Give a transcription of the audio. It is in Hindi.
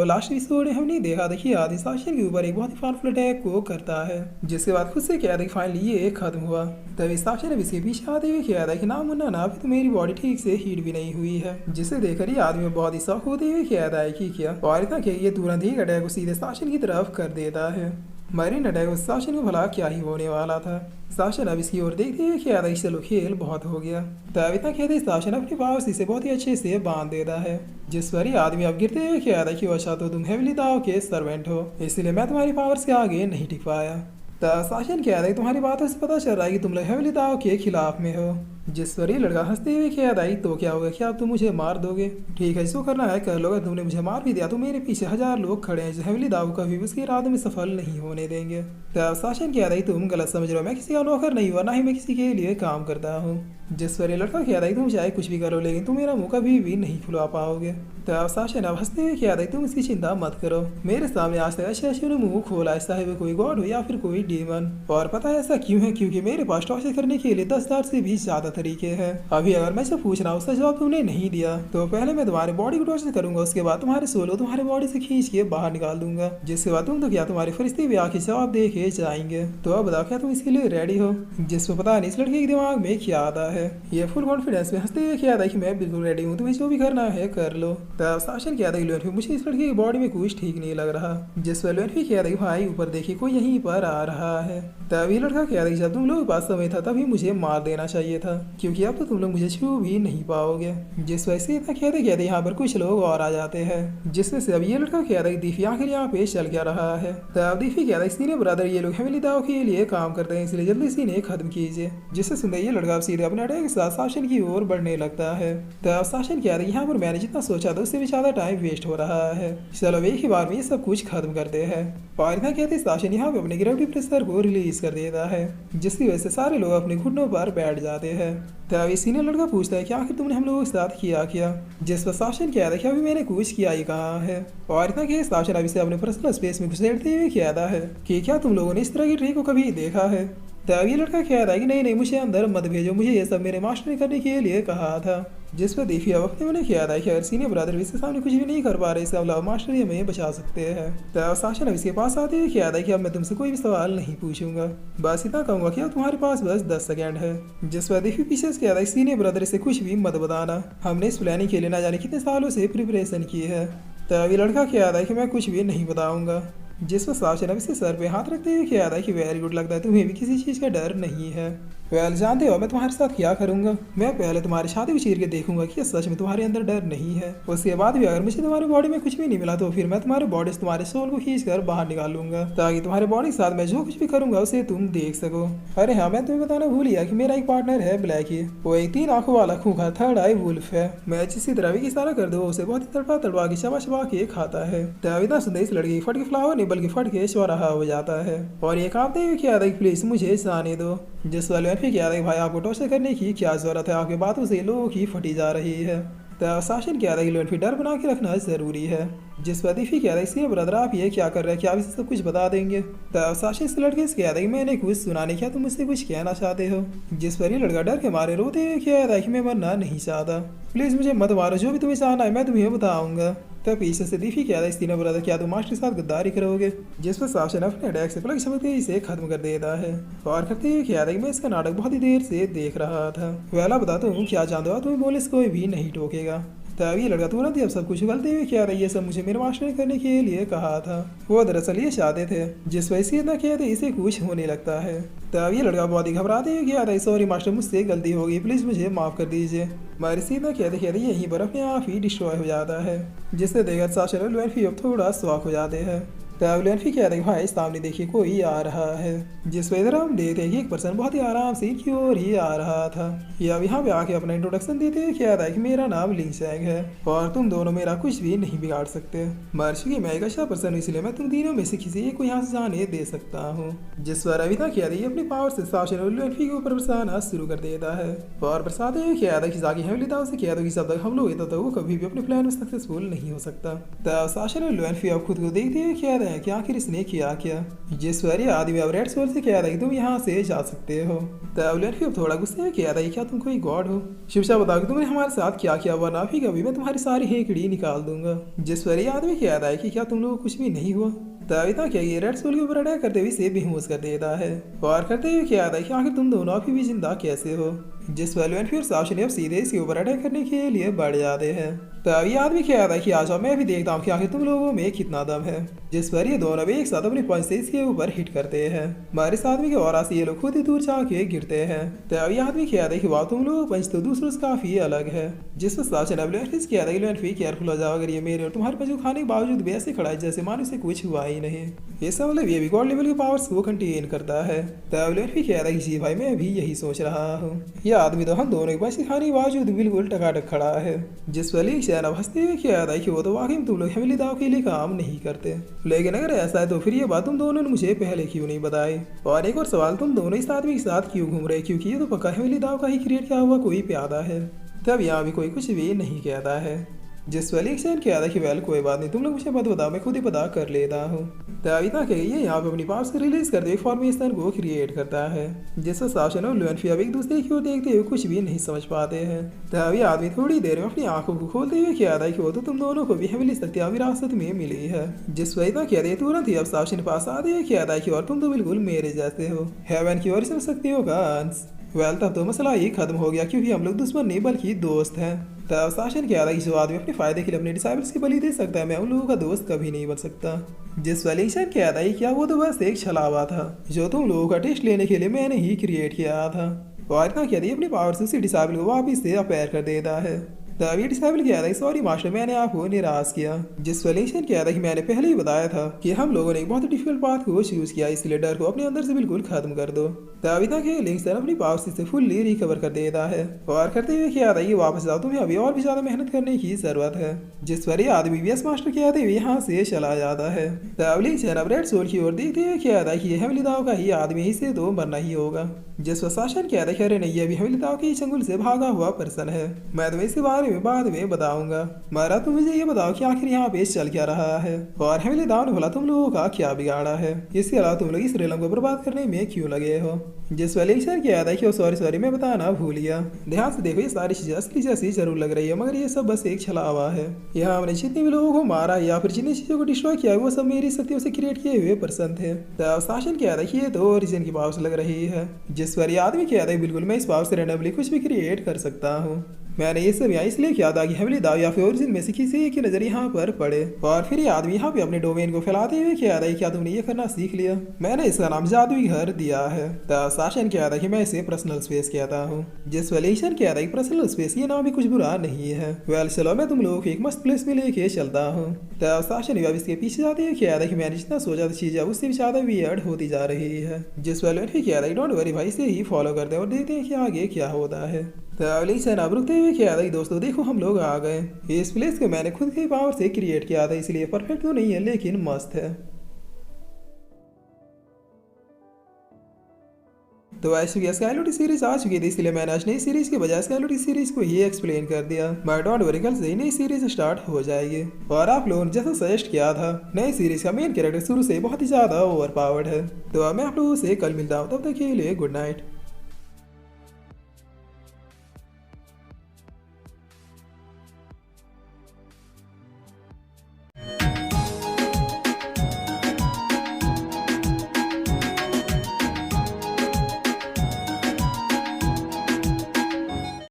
लास्ट एपिसोड में हमने देखा था कि आदि शासन के ऊपर एक बहुत ही पावरफुल अटैक को करता है, जिसके बाद खुद से कहता है कि फाइनली ये खत्म हुआ। तभी शासन अब इसके पीछे आते हुए कहता है कि ना मुन्ना ना, अभी तो मेरी बॉडी ठीक से हीट भी नहीं हुई है। जिसे देखकर ये आदमी बहुत ही शौक होते हुए कहता है कि क्या, और इतना कि ये तुरंत ही अटैक को सीधे शासन की तरफ कर देता है। मरीन अटैक उस शासन को भला क्या ही होने वाला था। शासन अब इसकी ओर देखते हुए कहता है चलो खेल बहुत हो गया। तभी तक कहते शासन अपने पास इसे बहुत ही अच्छे से बांध देता है, जिस पर ये आदमी अब गिरते हुए कहता है कि अच्छा तो तुम हेवली दाव के सर्वेंट हो, इसलिए मैं तुम्हारी पावर से आगे नहीं टिक पाया। तब शासन कहता है तुम्हारी बातों से पता चल रहा है कि तुम लोग हेवली दाव के खिलाफ में हो। जिस पर ये लड़का हंसते हुए कहता है तो क्या होगा, क्या तुम मुझे मार दोगे? ठीक है, जो करना है कर लो। अगर तुमने मुझे मार भी दिया तो मेरे पीछे 1000 लोग खड़े हैं जो हेवली दाव कभी भी उसके इरादे में सफल नहीं होने देंगे। तब शासन कहता है तुम गलत समझ रहे हो, मैं किसी का नौकर नहीं हुआ, ना ही मैं किसी के लिए काम करता हूँ। जिस पर ये लड़का कहता है तुम चाहे कुछ भी करो लेकिन तुम मेरा मुंह कभी भी नहीं खुलवा पाओगे। तब शासन अब हंसते हुए कहता है तुम इसकी चिंता मत करो, मेरे सामने आज तक ऐसे मुंह खोला है, चाहे कोई गॉड हो या फिर कोई डीमन। और पता है ऐसा क्यों है? क्योंकि मेरे पास टॉर्चर करने के लिए 10,000 से भी ज्यादा तरीके हैं। अभी अगर मैं से पूछ रहा हूँ उसका जवाब तुमने नहीं दिया तो पहले मैं तुम्हारे बॉडी को टॉर्चर करूंगा, उसके बाद तुम्हारे सोलो तुम्हारे बॉडी से खींच के बाहर निकाल दूंगा, जिसके बाद तुम तो क्या तुम्हारे फरिश्ते भी आके जवाब दे के जाएंगे। तो अब बताओ क्या तुम इसके लिए रेडी हो? जिसमें पता नहीं इस लड़के के दिमाग में क्या आता है। ये फुल कॉन्फिडेंस में हंसते हुए कहता है कि मैं बिल्कुल रेडी हूँ, तुम्हें जो भी करना है कर लो। तब शासन कहता है कि मुझे इस लड़के की बॉडी में कुछ ठीक नहीं लग रहा। जिस पर लड़की कहता है भाई ऊपर देखिए कोई यहीं पर आ रहा है। तब ये लड़का कहता है जब तुम लोगों के पास समय था तभी मुझे मार देना चाहिए था, क्योंकि अब तो तुम लोग मुझे छू भी नहीं पाओगे। जिस वजह से इतना कहते कहते यहाँ पर कुछ लोग और आ जाते हैं, जिसमें से अब ये लड़का कहता है दीफी आखिर यहाँ पे चल क्या रहा है। तब दीफी कहता है सीने ब्रदर ये लोग हेवली दाव के लिए काम करते हैं, इसलिए जल्दी से इन्हें खत्म कीजिए। जिससे सुनते ये लड़का सीधे अपने अटैक के साथ शासन की ओर बढ़ने लगता है। तब शासन कहता है यहाँ पर मैंने जितना सोचा था उससे भी ज्यादा टाइम वेस्ट हो रहा है, चलो एक ही बार में ये सब कुछ खत्म करते हैं। और इतना कहते शासन यहाँ पे अपने ग्रेविटी प्रेशर को रिलीज कर देता है, जिसकी वजह से सारे लोग अपने घुटनों पर बैठ जाते हैं। तब इसी ने लड़का पूछता है कि आखिर तुमने हम लोगों के साथ किया जिस पर शासन कहता है कि अभी मैंने कुछ किया ही कहा है। और इतना कि शासन अभी से अपने पर्सनल स्पेस में घुसेड़ते हुए कहता है कि क्या तुम लोगों ने इस तरह की ट्री को कभी देखा है? तब ये लड़का कहता है कि नहीं मुझे अंदर मत भेजो, मुझे ये सब मेरे मास्टर ने करने के लिए कहा था। जिस पर दीफी अब अपने मैंने कहता है कि अगर सीनियर ब्रदर इसके सामने कुछ भी नहीं कर पा रहे, इसका अलावा मास्टर ही हमें बचा सकते हैं। तब शासन अब इसके पास आते हुए कहता है कि अब मैं तुमसे कोई भी सवाल नहीं पूछूंगा, बस इतना कहूंगा कि अब तुम्हारे पास बस 10 सेकंड है। जिस पर दीफी पीछे से कहता है सीनियर ब्रदर इसे कुछ भी मत बताना, हमने इस प्लानिंग के लिए ना जाने कितने सालों से प्रिपरेशन की है। तब ये लड़का कहता है कि मैं कुछ भी नहीं बताऊंगा। जिस पर शासन अब इसके सर पे हाथ रखते हुए कहता है कि वेरी गुड, लगता है तुम्हें भी किसी चीज़ का डर नहीं है। वेल जानते हो मैं तुम्हारे साथ क्या करूंगा, मैं पहले तुम्हारी छाती को चीर के देखूंगा कि सच में तुम्हारे अंदर डर नहीं है। उसके बाद भी अगर मुझे तुम्हारी बॉडी में कुछ भी नहीं मिला तो फिर मैं तुम्हारे बॉडी से तुम्हारे सोल को खींच कर बाहर निकालूंगा, ताकि तुम्हारे बॉडी के साथ मैं जो कुछ भी करूंगा उसे तुम देख सको। अरे हाँ, मैं तुम्हें बताना भूल गया कि मेरा एक पार्टनर है ब्लैकी, वो एक 3 आंखों वाला खूंखार थर्ड आई वुल्फ है। मैं जिस तरह भी इशारा कर दो उसे बहुत ही तड़पा के चबा के खाता है। तब सुनते इस लड़की फट के फ्लावर नहीं बल्कि फट के रहा हो जाता है। और ये कांपते हुए क्या था कि प्लीज मुझे जाने दो। जिस वाले फिर क्या था भाई आपको टॉर्चर करने की क्या जरूरत है, आपकी बातों से लोगों की फटी जा रही है। तब शासन क्या था कि फिर डर बना के रखना जरूरी है। जिस पर दीफी क्या था इसके ब्रदर आप ये क्या कर रहे हैं, क्या आप इसे सब कुछ बता देंगे? तब शासन से लड़के से क्या था कि मैंने कुछ सुना नहीं, क्या तुम मुझसे कुछ कहना चाहते हो? जिस पर ये लड़का डर के मारे रोते हुए क्या था कि मैं मरना नहीं चाहता, प्लीज मुझे मत मारो, जो भी तुम्हें चाहना है मैं तुम्हें बताऊंगा। तब पीछे से दीफी क्या था इस तीनों ब्रदर क्या तुम मास्टर के साथ गद्दारी करोगे? जिस पर शासन अपने अटैक से पलक झपकते ही इसे खत्म कर देता है। और करते हुए क्या था कि मैं इसका नाटक बहुत ही देर से देख रहा था। वेला बताता हूँ क्या जानते हो, तुम्हें बोलने से कोई भी नहीं टोकेगा। तब ये लड़का तुरंत ही अब सब कुछ उगलते हुए क्या रही है, सब मुझे मेरे मास्टर ने करने के लिए कहा था, वो दरअसल ये चाहते थे। जिस वजह से इतना कहते इसे कुछ होने लगता है। तब ये लड़का बहुत ही घबराते हुए क्या था सॉरी मास्टर मुझसे गलती हो गई, प्लीज मुझे माफ कर दीजिए। मगर सीधा कहते कहते यहीं पर अपने आप ही डिस्ट्रॉय हो जाता है, जिससे देखकर शासन लुएनफी अब थोड़ा शौक हो जाते हैं। तब लुएनफी कह रहे भाई सामने देखिए कोई आ रहा है। जिस वजह हम देखते हैं कि एक पर्सन बहुत ही आराम से इनकी ओर ही आ रहा था। ये अब यहाँ पे आके अपना इंट्रोडक्शन देते हुए कह रहा है कि मेरा नाम लिंगचैंग है और तुम दोनों मेरा कुछ भी नहीं बिगाड़ सकते, मगर चूंकि मैं एक अच्छा पर्सन हूँ इसलिए मैं तुम तीनों में से किसी एक को यहाँ से जाने दे सकता हूँ। जिस पर अभी तक कह रही अपनी पावर से शासन और लुएनफी के ऊपर बरसाना शुरू कर देता है। और बरसाते हुए कह रहा है कि जाके हेवली दाव से कह दो कि जब तक हम लोग तब तक वो कभी भी अपने प्लान में सक्सेसफुल नहीं हो सकता। तब शासन और लुएनफी अब खुद को देखते हुए कह रहे हैं कि आखिर इसने किया क्या। जिस पर ये आदमी अब रेड सोल से कह रहा है कि तुम यहाँ से जा सकते हो। तब लुनफी अब थोड़ा गुस्से में कह रहा है क्या तुम कोई गॉड हो, शिवशा बताओ कि तुमने हमारे साथ क्या किया, वरना फिर कभी मैं तुम्हारी सारी हेकड़ी निकाल दूंगा। जिस पर ये आदमी कह रहा है कि क्या तुम लोग कुछ भी नहीं हुआ। तभी क्या ये रेड सोल के ऊपर अटैक करते हुए इसे बेहोश कर देता है और करते हुए क्या आता है कि आखिर तुम दोनों अभी भी जिंदा कैसे हो। जिस पर लुनफी और साशा ने अब सीधे इसके ऊपर अटैक करने के लिए बढ़ जाते हैं। तभी आदमी क्या आता है कि आज मैं भी देखता हूँ कि आखिर तुम लोगों में कितना दम है। जिस पर ये दोनों भी एक साथ अपने पंच से इसके ऊपर हिट करते हैं। हमारे इस आदमी के और से ये लोग खुद ही दूर जाके गिरते हैं। तभी आदमी क्या आता है कि वाह तुम लोग पंच तो दूसरों से काफी अलग है। जिस पर साशा ने लुनफी किया था कि लुनफी केयरफुल हो जाओ, अगर ये मेरे और तुम्हारे पंच को खाने के बावजूद भी ऐसे खड़ा है जैसे मानो से कुछ हुआ ही नहीं। इसका मतलब ये भी गॉड लेवल के पावर्स को कंटेन करता है। तब लुनफी कह रहा है कि जी भाई मैं भी यही सोच रहा हूँ, यह आदमी तो हम दोनों के पास खाने के बावजूद बिल्कुल टकाटक खड़ा है। जिस पर हंसते हुए कह रहा है कि वो तो वाकई में तुम लोग हवेली दाव के लिए काम नहीं करते, लेकिन अगर ऐसा है तो फिर ये बात तुम दोनों ने मुझे पहले क्यों नहीं बताई। और एक और सवाल, तुम दोनों इस आदमी के साथ क्यों घूम रहे, क्योंकि ये तो पक्का हवेली दाव का ही क्रिएट किया हुआ कोई प्यादा है। तब यहाँ भी कोई कुछ भी नहीं कहता है। जिस वाली एक्शन किया था कि वेल कोई बात नहीं, तुम लोग मुझे मत बताओ, मैं खुद ही पता कर लेता हूँ। तभी तक ये यहाँ पे अपनी पावर से रिलीज करते हुए फॉर्मेशन को क्रिएट करता है। जिससे साशन और लुनफी अब एक दूसरे की ओर देखते हुए कुछ भी नहीं समझ पाते हैं। तभी आदमी थोड़ी देर में अपनी आंखों को खोलते हुए किया था कि वो तो तुम दोनों को भी हवेली शक्तियाँ विरासत में मिली है। जिस वजह तक कहते तुरंत ही अब साशन पास आते हुए किया था कि और तुम तो बिल्कुल मेरे जैसे हो, हेवन की ओर शक्तियों का अंश। वेल तब तो मसला ही खत्म हो गया, क्योंकि हम लोग दुश्मन नहीं बल्कि दोस्त हैं। तब शासन क्या था कि जो आदमी अपने फायदे के लिए अपने डिसाइबल्स की बलि दे सकता है, मैं उन लोगों का दोस्त कभी नहीं बन सकता। जिस वैलिंगशन क्या था क्या वो तो बस एक छलावा था जो तुम लोगों का टेस्ट लेने के लिए मैंने ही क्रिएट किया था। और इतना क्या अपनी पावर से उसी डिसाइबल को वापिस से अपेयर कर देता है। तभी डिसाइबल किया था सॉरी मास्टर, मैंने आपको निराश किया। जिस वैलिंगशन किया था कि मैंने पहले ही बताया था कि हम लोगों ने एक बहुत डिफिकल्ट पाथ को चूज किया, इसलिए डर को अपने अंदर से बिल्कुल खत्म कर दो। तभी तक लिंक्सन अपनी पावर से फुल्ली रिकवर कर देता है और करते हुए क्या था ये वापस जाओ, तुम्हें अभी और भी ज्यादा मेहनत करने की जरूरत है। जिस पर ये आदमी VS मास्टर क्या थे यहाँ से चला जाता है। तब लिंक्सन अब रेड सोल की ओर देखते हुए क्या था कि ये हवेली दाव का ही आदमी, इसे तो मरना ही होगा। जिस पर शासन क्या था अरे नहीं, अभी हवेली दाव के चंगुल से भागा हुआ पर्सन है, मैं तुम्हें इसके बारे में बाद में बताऊंगा। मारा तुम मुझे ये बताओ कि आखिर यहाँ पे चल क्या रहा है और हवेली दाव ने बोला तुम लोगों का क्या बिगाड़ा है, इसके अलावा तुम लोग इस रेलम को बर्बाद करने में क्यों लगे हो। जिस वाले क्या था कि सॉरी मैं बताना भूल गया। ध्यान से देखो ये सारी चीजें असली जैसी जरूर लग रही है, मगर ये सब बस एक छलावा है। यहाँ हमने जितने भी लोगों को मारा या फिर जितनी चीजों को डिस्ट्रॉय किया वो सब मेरी शक्तियों से क्रिएट किए हुए पर्सन थे। तब शासन क्या था कि ये तो ओरिजिन की पावर से लग रही है। जिस पर ये आदमी क्या था बिल्कुल मैं इस पावर से रैंडमली कुछ भी क्रिएट कर सकता हूँ। मैंने ये सब यहाँ इसलिए किया था कि हवेली दाव या फिर ओरिजिन में से किसी की नजर यहाँ पर पड़े। और फिर ये आदमी यहाँ पे अपने डोमेन को फैलाते हुए क्या था क्या तुमने ये करना सीख लिया, मैंने इसका नाम जादुई घर दिया है। तब शासन क्या था कि मैं इसे पर्सनल स्पेस कहता हूँ। जिस वैलिंगशन क्या था कि पर्सनल स्पेस ये नाम भी कुछ बुरा नहीं है। वेल चलो मैं तुम लोगों को एक मस्त प्लेस में लेके चलता हूँ। तब शासन इसके पीछे जाते हुए क्या था कि मैंने जितना सोचा था चीजें उससे भी ज्यादा वियर्ड होती जा रही है। जिस वैलिंग क्या था डोंट वरी भाई, से ही फॉलो करते हैं और देखते हैं कि आगे क्या होता है। तो अब रुकते हुए क्या था दोस्तों देखो हम लोग आ गए। इस प्लेस को मैंने खुद की पावर से क्रिएट किया था, इसलिए परफेक्ट तो नहीं है लेकिन मस्त है। तो ऐसी स्काईलोटी सीरीज आ चुकी थी, इसलिए मैंने आज नई सीरीज के बजाय स्काईलोटी सीरीज को ही एक्सप्लेन कर दिया। मैं डोंट वरी कल से ही नई सीरीज स्टार्ट हो जाएगी। और आप लोगों ने जैसा सजेस्ट किया था नई सीरीज का मेन कैरेक्टर शुरू से बहुत ही ज्यादा ओवर पावर्ड है। तो मैं आप लोगों से कल मिलता हूँ, तब तक के लिए गुड नाइट।